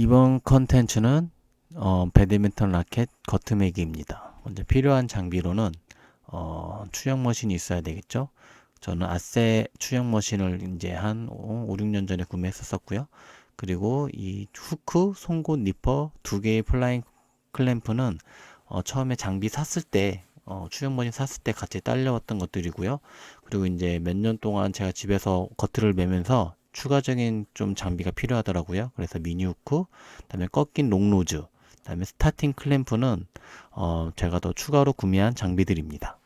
이번 컨텐츠는 배드민턴 라켓 거트매기입니다. 먼저 필요한 장비로는 추영 머신이 있어야 되겠죠. 저는 아세 추영 머신을 이제 한 5, 6년 전에 구매했었고요. 그리고 이 후크, 송곳, 니퍼 두 개의 플라잉 클램프는 처음에 장비 샀을 때 추영 머신 샀을 때 같이 딸려왔던 것들이고요. 그리고 이제 몇 년 동안 제가 집에서 거트를 매면서 추가적인 좀 장비가 필요하더라고요. 그래서 미니 후크, 그다음에 꺾인 롱로즈, 그다음에 스타팅 클램프는 제가 더 추가로 구매한 장비들입니다.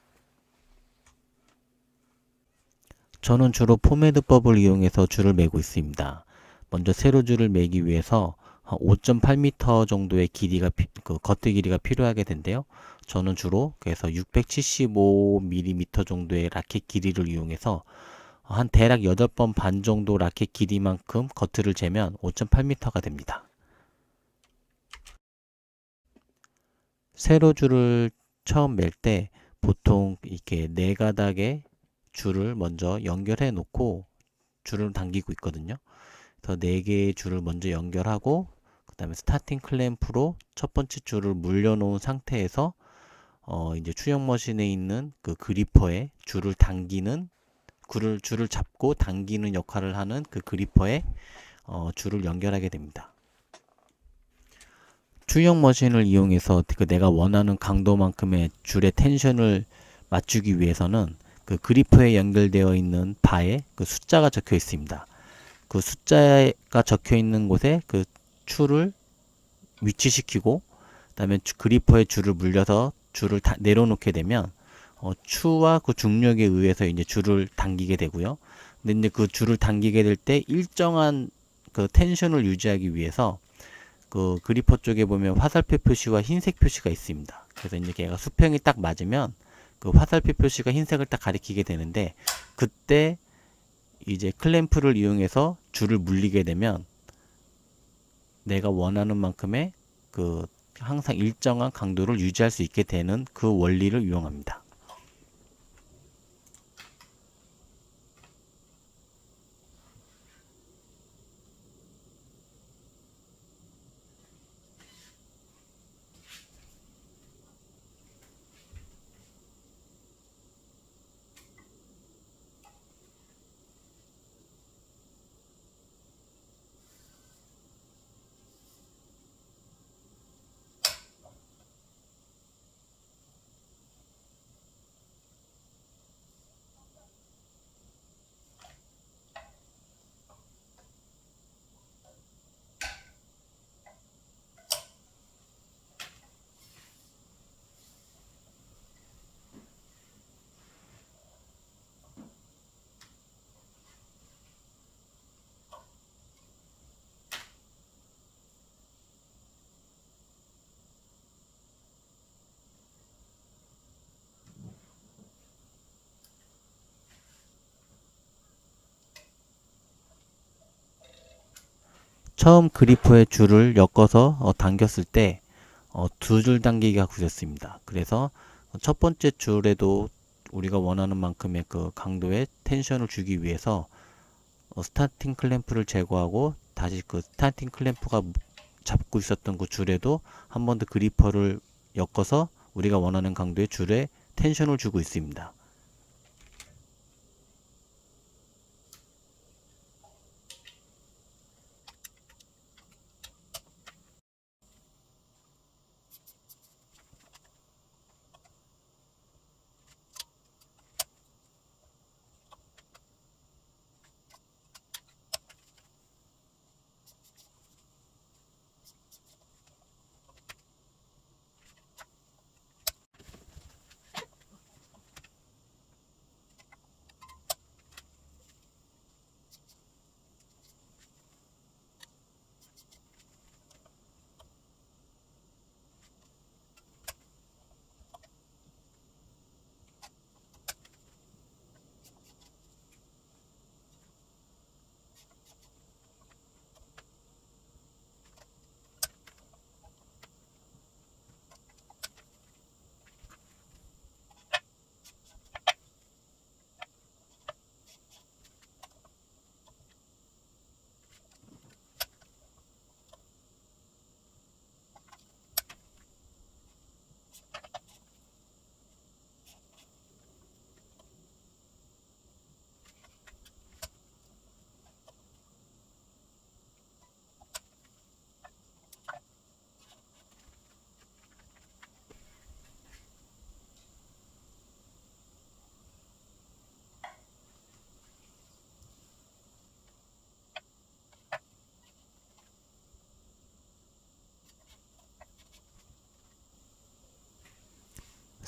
저는 주로 포매드법을 이용해서 줄을 매고 있습니다. 먼저 세로 줄을 매기 위해서 5.8m 정도의 길이가 그 겉의 길이가 필요하게 된대요. 저는 주로 그래서 675mm 정도의 라켓 길이를 이용해서 한 대략 8번 반 정도 라켓 길이만큼 겉을 재면 5.8m가 됩니다. 세로줄을 처음 맬 때 보통 이렇게 네 가닥의 줄을 먼저 연결해 놓고 줄을 당기고 있거든요. 그래서 네 개의 줄을 먼저 연결하고 그 다음에 스타팅 클램프로 첫 번째 줄을 물려 놓은 상태에서 이제 추영 머신에 있는 그 그리퍼에 줄을 당기는 줄을 잡고 당기는 역할을 하는 그 그리퍼에 줄을 연결하게 됩니다. 추영 머신을 이용해서 그 내가 원하는 강도만큼의 줄의 텐션을 맞추기 위해서는 그 그리퍼에 연결되어 있는 바에 그 숫자가 적혀 있습니다. 그 숫자가 적혀 있는 곳에 그 추를 위치시키고 그다음에 그리퍼에 줄을 물려서 줄을 내려놓게 되면 추와 그 중력에 의해서 이제 줄을 당기게 되고요. 근데 이제 그 줄을 당기게 될 때 일정한 그 텐션을 유지하기 위해서 그 그리퍼 쪽에 보면 화살표 표시와 흰색 표시가 있습니다. 그래서 이제 걔가 수평이 딱 맞으면 그 화살표 표시가 흰색을 딱 가리키게 되는데 그때 이제 클램프를 이용해서 줄을 물리게 되면 내가 원하는 만큼의 그 항상 일정한 강도를 유지할 수 있게 되는 그 원리를 이용합니다. 처음 그리퍼에 줄을 엮어서 당겼을 때 두 줄 당기기가 구렸습니다. 그래서 첫 번째 줄에도 우리가 원하는 만큼의 그 강도의 텐션을 주기 위해서 스타팅 클램프를 제거하고 다시 그 스타팅 클램프가 잡고 있었던 그 줄에도 한 번 더 그리퍼를 엮어서 우리가 원하는 강도의 줄에 텐션을 주고 있습니다.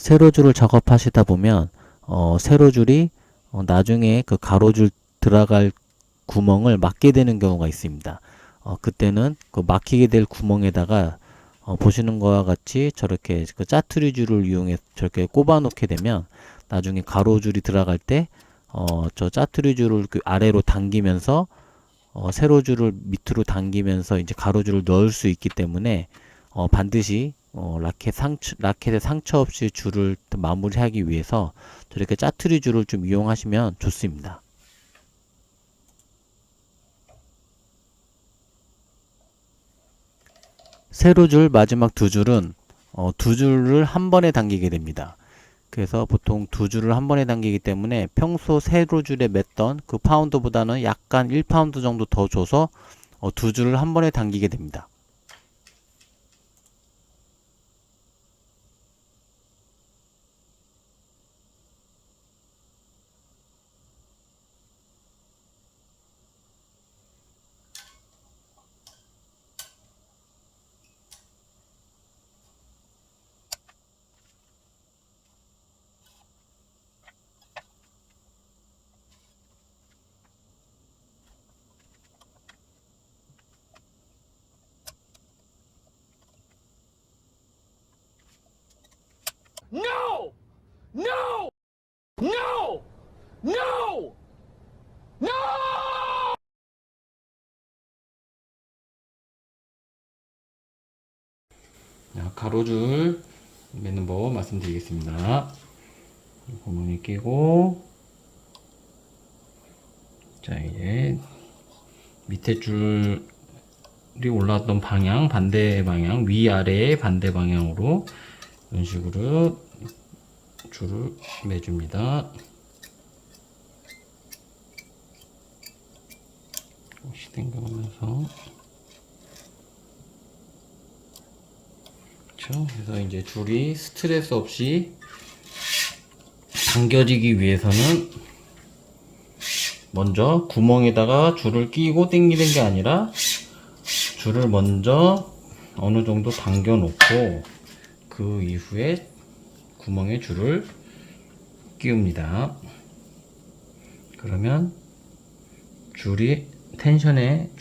세로줄을 작업하시다 보면 세로줄이 나중에 그 가로줄 들어갈 구멍을 막게 되는 경우가 있습니다. 그때는 그 막히게 될 구멍에다가 보시는 것과 같이 저렇게 그 짜투리 줄을 이용해 저렇게 꼽아 놓게 되면 나중에 가로줄이 들어갈 때 저 짜투리 줄을 그 아래로 당기면서 세로줄을 밑으로 당기면서 이제 가로줄을 넣을 수 있기 때문에 반드시 라켓에 상처 없이 줄을 마무리하기 위해서 저렇게 짜투리 줄을 좀 이용하시면 좋습니다. 세로줄 마지막 두 줄은 두 줄을 한 번에 당기게 됩니다. 그래서 보통 두 줄을 한 번에 당기기 때문에 평소 세로줄에 맸던 그 파운드보다는 약간 1파운드 정도 더 줘서 두 줄을 한 번에 당기게 됩니다. No! No! No! No! No! 가로줄 매는 법 말씀드리겠습니다. 구멍이 끼고, 자, 이제 밑에 줄이 올라왔던 방향, 반대 방향, 위아래 반대 방향으로 이런 식으로 줄을 매줍니다. 조금씩 당겨가면서. 그렇죠? 그래서 이제 줄이 스트레스 없이 당겨지기 위해서는 먼저 구멍에다가 줄을 끼고 당기는 게 아니라 줄을 먼저 어느 정도 당겨 놓고 그 이후에 구멍에 줄을 끼웁니다. 그러면 줄이 텐션에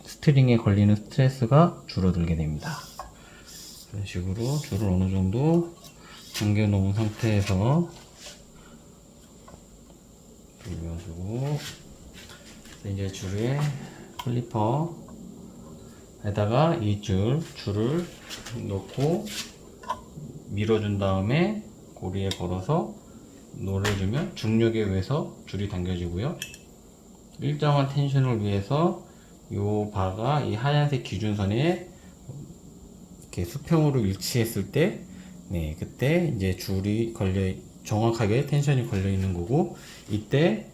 스트링에 걸리는 스트레스가 줄어들게 됩니다. 이런 식으로 줄을 어느 정도 당겨 놓은 상태에서 돌려주고, 이제 줄에 클리퍼에다가 이 줄을 놓고 밀어준 다음에 고리에 걸어서 놀아주면 중력에 의해서 줄이 당겨지고요. 일정한 텐션을 위해서 이 바가 이 하얀색 기준선에 이렇게 수평으로 위치했을 때, 네, 그때 이제 줄이 정확하게 텐션이 걸려 있는 거고, 이때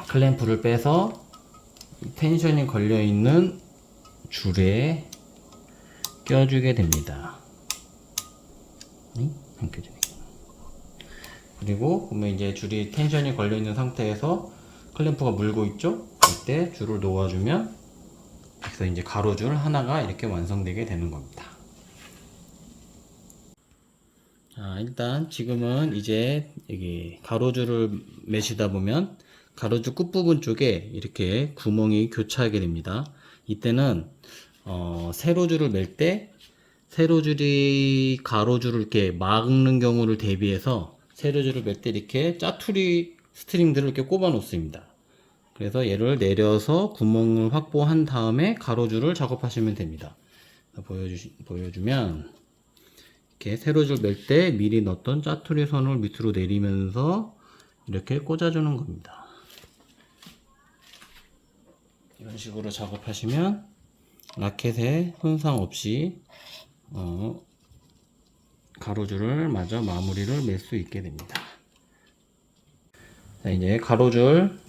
클램프를 빼서 텐션이 걸려 있는 줄에 껴주게 됩니다. 안 껴지네. 그리고 보면 이제 줄이 텐션이 걸려 있는 상태에서 클램프가 물고 있죠? 이때 줄을 놓아주면 그래서 이제 가로줄 하나가 이렇게 완성되게 되는 겁니다. 자, 일단 지금은 이제 여기 가로줄을 매시다 보면 가로줄 끝부분 쪽에 이렇게 구멍이 교차하게 됩니다. 이때는 세로줄을 맬 때 세로줄이 가로줄을 이렇게 막는 경우를 대비해서 세로줄을 맬 때 이렇게 짜투리 스트링들을 이렇게 꼽아 놓습니다. 그래서 얘를 내려서 구멍을 확보한 다음에 가로줄을 작업하시면 됩니다. 보여주면 이렇게 세로줄 맬 때 미리 넣었던 짜투리 선을 밑으로 내리면서 이렇게 꽂아주는 겁니다. 이런 식으로 작업하시면 라켓에 손상 없이 가로줄을 마저 마무리를 맬 수 있게 됩니다. 자, 이제 가로줄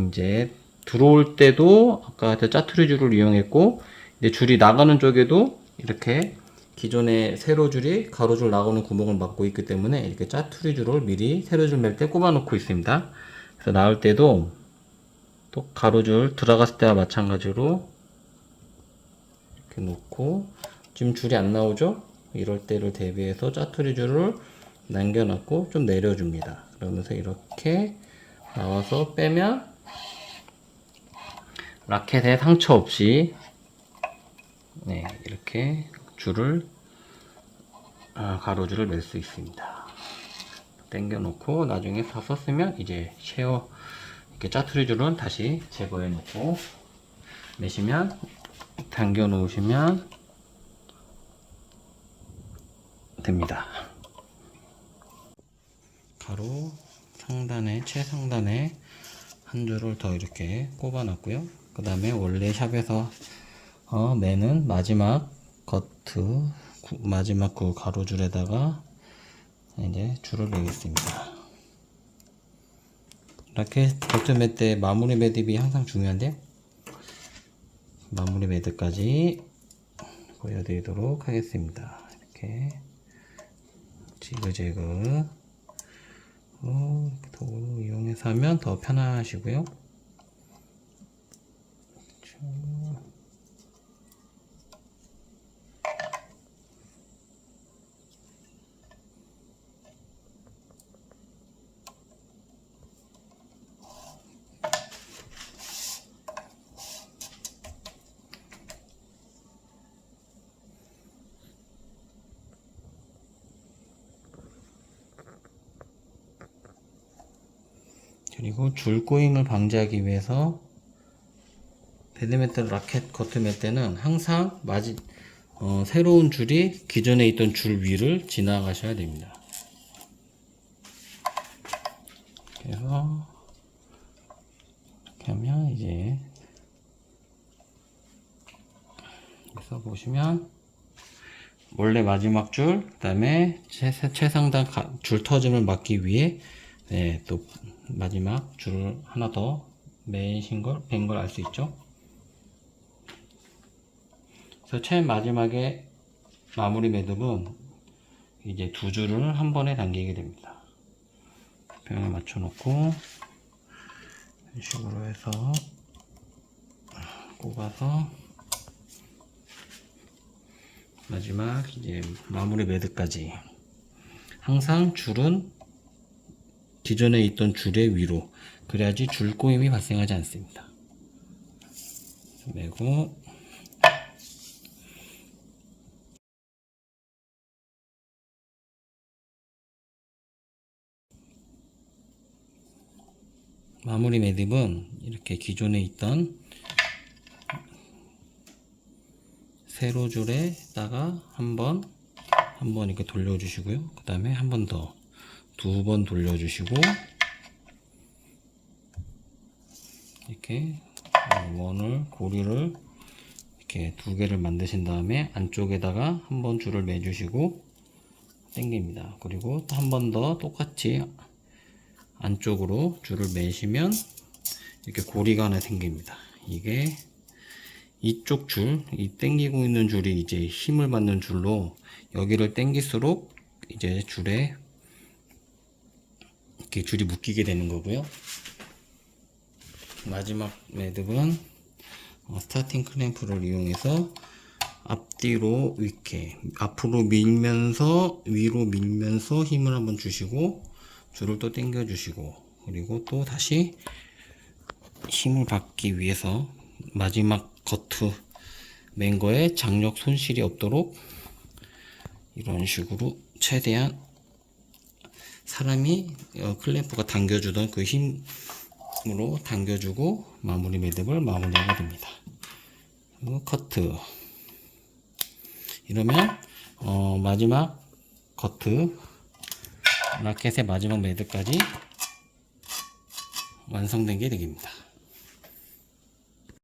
이제 들어올 때도 아까 짜투리 줄을 이용했고, 이제 줄이 나가는 쪽에도 이렇게 기존의 세로줄이 가로줄 나가는 구멍을 막고 있기 때문에 이렇게 짜투리 줄을 미리 세로줄 맬 때 꼽아 놓고 있습니다. 그래서 나올 때도 또 가로줄 들어갔을 때와 마찬가지로 이렇게 놓고, 지금 줄이 안 나오죠? 이럴 때를 대비해서 짜투리 줄을 남겨놨고 좀 내려줍니다. 그러면서 이렇게 나와서 빼면 라켓에 상처 없이 이렇게 줄을 가로줄을 맬 수 있습니다. 당겨 놓고 나중에 다 썼으면 이제 이렇게 짜투리 줄은 다시 제거해 놓고 매시면 당겨 놓으시면 됩니다. 가로 상단에 최상단에 한 줄을 더 이렇게 꼽아 놨고요. 그 다음에 원래 샵에서 매는 마지막 마지막 그 가로줄에다가 이제 줄을 매겠습니다. 라켓 겉을 맬 때 마무리 매듭이 항상 중요한데요. 마무리 매듭까지 보여드리도록 하겠습니다. 이렇게 지그재그 도구 이용해서 하면 더 편하시고요. 그리고 줄 꼬임을 방지하기 위해서 배드민턴 라켓 겉을 맬 때는 항상 새로운 줄이 기존에 있던 줄 위를 지나가셔야 됩니다. 그래서 이렇게 하면 이제 여기서 보시면 원래 마지막 줄, 그 다음에 최상단 줄 터짐을 막기 위해 또 마지막 줄을 하나 더 뺀 걸 알 수 있죠. 그래서 제일 마지막에 마무리 매듭은 이제 두 줄을 한 번에 당기게 됩니다. 병에 맞춰 놓고 이런 식으로 해서 꼽아서 마지막 이제 마무리 매듭까지 항상 줄은 기존에 있던 줄의 위로, 그래야지 줄 꼬임이 발생하지 않습니다. 매고 마무리 매듭은 이렇게 기존에 있던 세로 줄에다가 한 번 이렇게 돌려주시고요. 그 다음에 한 번 더, 두 번 돌려주시고, 이렇게 고리를 이렇게 두 개를 만드신 다음에 안쪽에다가 한 번 줄을 매주시고 당깁니다. 그리고 또 한 번 더 똑같이 안쪽으로 줄을 매시면 이렇게 고리가 하나 생깁니다. 이게 이쪽 줄, 이 당기고 있는 줄이 이제 힘을 받는 줄로 여기를 당길수록 이제 줄에 이렇게 줄이 묶이게 되는 거고요. 마지막 매듭은 스타팅 클램프를 이용해서 앞뒤로 이렇게 앞으로 밀면서 위로 밀면서 힘을 한번 주시고 줄을 또 당겨 주시고, 그리고 또 다시 힘을 받기 위해서 마지막 겉 맨 거에 장력 손실이 없도록 이런 식으로 최대한 사람이 클램프가 당겨주던 그 힘으로 당겨주고 마무리 매듭을 마무리하게 됩니다. 그리고 커트. 이러면 마지막 커트 라켓의 마지막 매듭까지 완성된 게 되겠습니다.